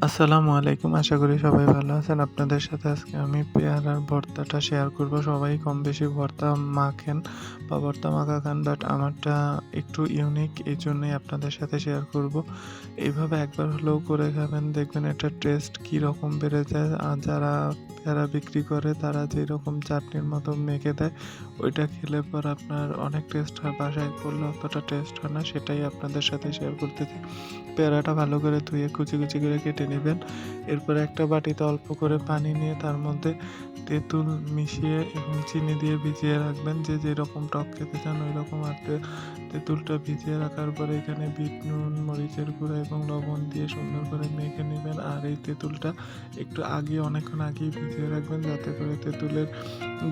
আসসালামু আলাইকুম। আশা করি সবাই ভালো আছেন। আপনাদের সাথে আজকে আমি পেয়ারার ভর্তাটা শেয়ার করব। সবাই কম-বেশি ভর্তা মাখেন বা ভর্তা মাখা খান। বাট আমারটা একটু ইউনিক, এইজন্যই আপনাদের সাথে শেয়ার করব। এইভাবে একবার হলেও করে খাবেন, দেখবেন এটার টেস্ট কিরকম বেড়ে যায়। আর যারা পেয়ারা বিক্রি করে তারা যেরকম চাটনির মতো মেখে দেয়, ওইটা খেলে পর আপনার অনেক টেস্ট হয়। বাসায় করলে অতটা টেস্ট হয় না। সেটাই আপনাদের সাথে শেয়ার করতেছি। পেয়ারাটা ভালো করে ধুয়ে কুচি, কুচি করে কেটে নিবেন। এরপরে একটা বাটিতে অল্প করে পানি নিয়ে তার মধ্যে তেঁতুল মিশিয়ে এবং চিনি দিয়ে ভিজিয়ে রাখবেন। যে যেরকম টক খেতে চান ঐরকম। আর তেঁতুলটা ভিজিয়ে রাখার পরে এখানে বিট নুন, মরিচের গুঁড়া এবং লবণ দিয়ে সুন্দর করে মেখে নিবেন। আর এই তেঁতুলটা একটু অনেকক্ষণ আগেই ভিজিয়ে রাখবেন, যাতে করে তেঁতুলের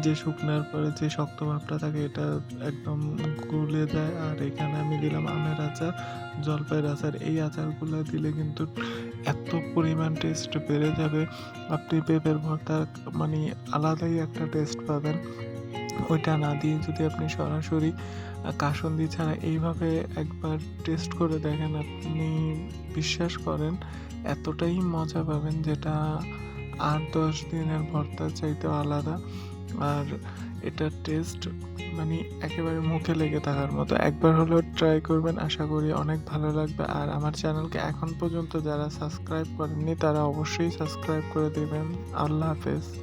যে শুকনার পরে যে শক্ত ভাবটা থাকে এটা একদম গলে যায়। আর এখানে আমি দিলাম আমের আচার, জলপাইয়ের আচার। এই আচারগুলো দিলে কিন্তু এত পরিমাণ টেস্ট বেড়ে যাবে, আপনি পেঁপের ভর্তা মানে আলাদাই একটা টেস্ট পাবেন। ওইটা না দিয়ে যদি আপনি সরাসরি কাসুন্দি ছাড়া এইভাবে একবার টেস্ট করে দেখেন, আপনি বিশ্বাস করেন এতটাই মজা পাবেন, যেটা ৮-১০ দিনের ভর্তার চাইতেও আলাদা। আর এটার টেস্ট মানে একেবারে মুখে লেগে থাকার মতো। একবার হলেও ট্রাই করবেন, আশা করি অনেক ভালো লাগবে। আর আমার চ্যানেলকে এখন পর্যন্ত যারা সাবস্ক্রাইব করেননি তারা অবশ্যই সাবস্ক্রাইব করে দিবেন। আল্লাহ হাফেজ।